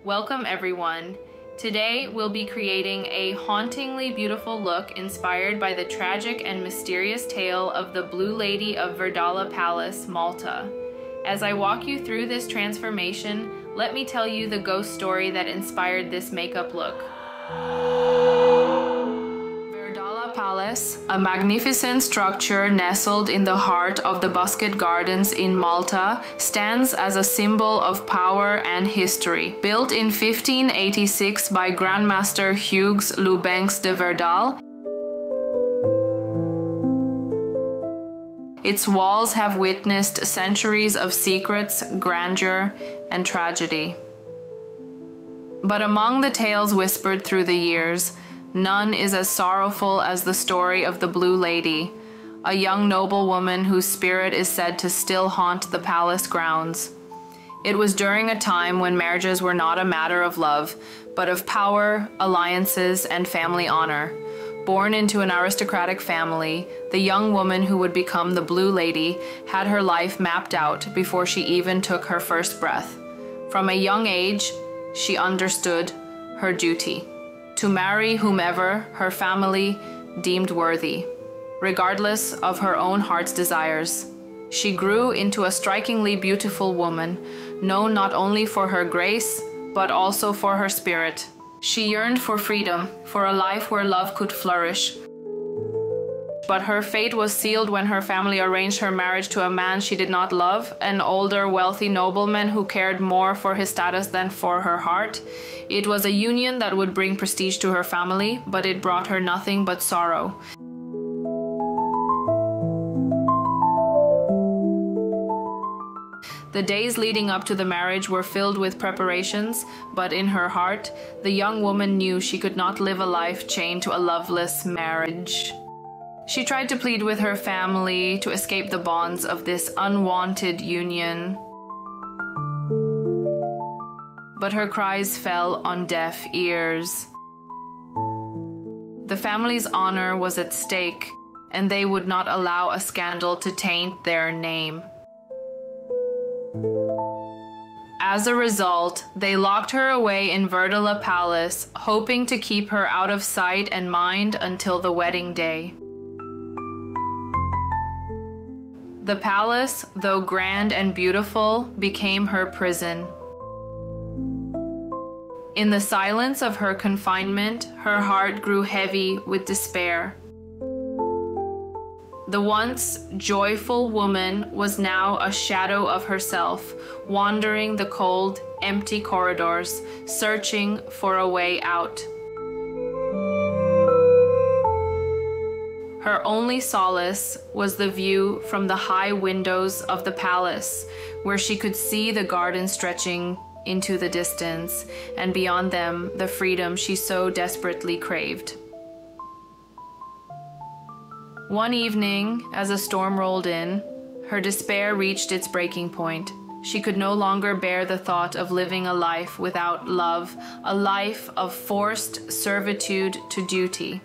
Welcome everyone. Today we'll be creating a hauntingly beautiful look inspired by the tragic and mysterious tale of the Blue Lady of Verdala Palace, Malta. As I walk you through this transformation, let me tell you the ghost story that inspired this makeup look. Verdala Palace, a magnificent structure nestled in the heart of the Bosquet Gardens in Malta, stands as a symbol of power and history. Built in 1586 by Grandmaster Hugues Lubanks de Verdala, its walls have witnessed centuries of secrets, grandeur, and tragedy. But among the tales whispered through the years, none is as sorrowful as the story of the Blue Lady, a young noblewoman whose spirit is said to still haunt the palace grounds. It was during a time when marriages were not a matter of love, but of power, alliances, and family honor. Born into an aristocratic family, the young woman who would become the Blue Lady had her life mapped out before she even took her first breath. From a young age, she understood her duty: to marry whomever her family deemed worthy, regardless of her own heart's desires. She grew into a strikingly beautiful woman, known not only for her grace, but also for her spirit. She yearned for freedom, for a life where love could flourish. But her fate was sealed when her family arranged her marriage to a man she did not love, an older, wealthy nobleman who cared more for his status than for her heart. It was a union that would bring prestige to her family, but it brought her nothing but sorrow. The days leading up to the marriage were filled with preparations, but in her heart, the young woman knew she could not live a life chained to a loveless marriage. She tried to plead with her family to escape the bonds of this unwanted union. But her cries fell on deaf ears. The family's honor was at stake, and they would not allow a scandal to taint their name. As a result, they locked her away in Verdala Palace, hoping to keep her out of sight and mind until the wedding day. The palace, though grand and beautiful, became her prison. In the silence of her confinement, her heart grew heavy with despair. The once joyful woman was now a shadow of herself, wandering the cold, empty corridors, searching for a way out. Her only solace was the view from the high windows of the palace, where she could see the garden stretching into the distance, and beyond them, the freedom she so desperately craved. One evening, as a storm rolled in, her despair reached its breaking point. She could no longer bear the thought of living a life without love, a life of forced servitude to duty.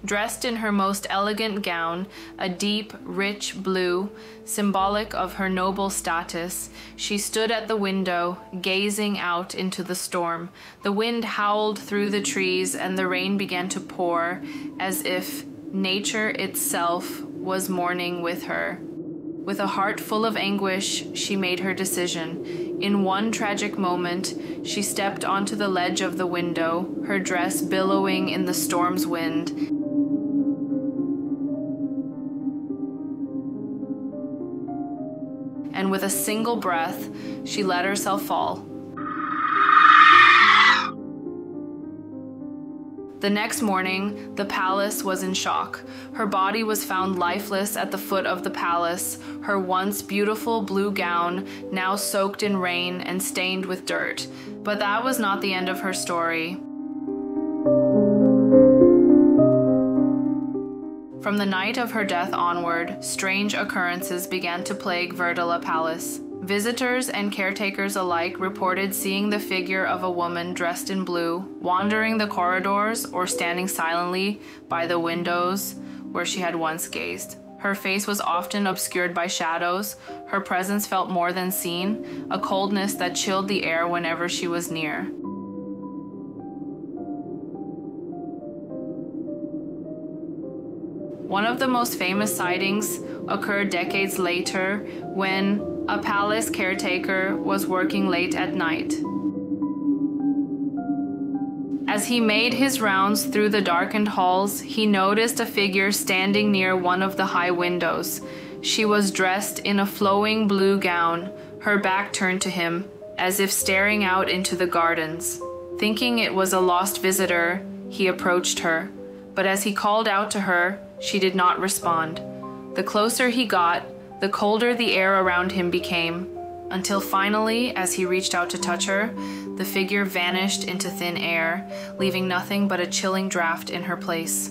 Dressed in her most elegant gown, a deep, rich blue, symbolic of her noble status, she stood at the window, gazing out into the storm. The wind howled through the trees and the rain began to pour, as if nature itself was mourning with her. With a heart full of anguish, she made her decision. In one tragic moment, she stepped onto the ledge of the window, her dress billowing in the storm's wind. And with a single breath, she let herself fall. The next morning, the palace was in shock. Her body was found lifeless at the foot of the palace, her once beautiful blue gown now soaked in rain and stained with dirt. But that was not the end of her story. From the night of her death onward, strange occurrences began to plague Verdala Palace. Visitors and caretakers alike reported seeing the figure of a woman dressed in blue, wandering the corridors or standing silently by the windows where she had once gazed. Her face was often obscured by shadows. Her presence felt more than seen, a coldness that chilled the air whenever she was near. One of the most famous sightings occurred decades later when a palace caretaker was working late at night. As he made his rounds through the darkened halls, he noticed a figure standing near one of the high windows. She was dressed in a flowing blue gown, her back turned to him, as if staring out into the gardens. Thinking it was a lost visitor, he approached her, but as he called out to her, she did not respond. The closer he got, the colder the air around him became, until finally, as he reached out to touch her, the figure vanished into thin air, leaving nothing but a chilling draft in her place.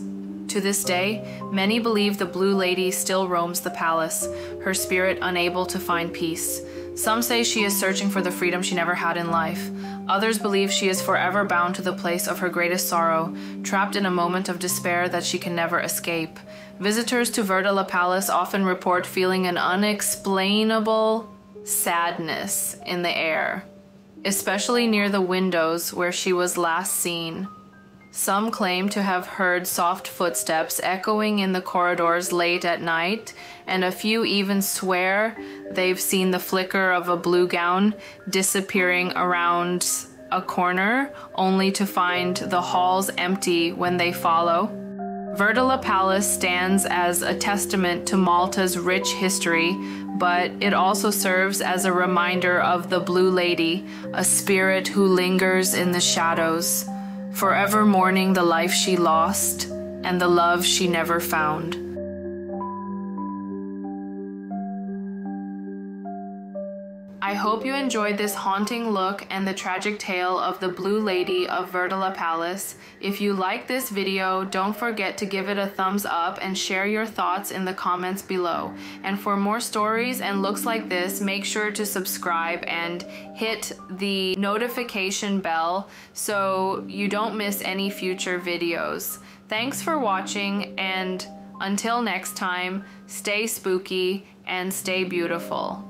To this day, many believe the Blue Lady still roams the palace, her spirit unable to find peace. Some say she is searching for the freedom she never had in life. Others believe she is forever bound to the place of her greatest sorrow, trapped in a moment of despair that she can never escape. Visitors to Verdala Palace often report feeling an unexplainable sadness in the air, especially near the windows where she was last seen. Some claim to have heard soft footsteps echoing in the corridors late at night, and a few even swear they've seen the flicker of a blue gown disappearing around a corner, only to find the halls empty when they follow. Verdala Palace stands as a testament to Malta's rich history, but it also serves as a reminder of the Blue Lady, a spirit who lingers in the shadows, forever mourning the life she lost and the love she never found. I hope you enjoyed this haunting look and the tragic tale of the Blue Lady of Verdala Palace. If you like this video, don't forget to give it a thumbs up and share your thoughts in the comments below. And for more stories and looks like this, make sure to subscribe and hit the notification bell so you don't miss any future videos. Thanks for watching, and until next time, stay spooky and stay beautiful.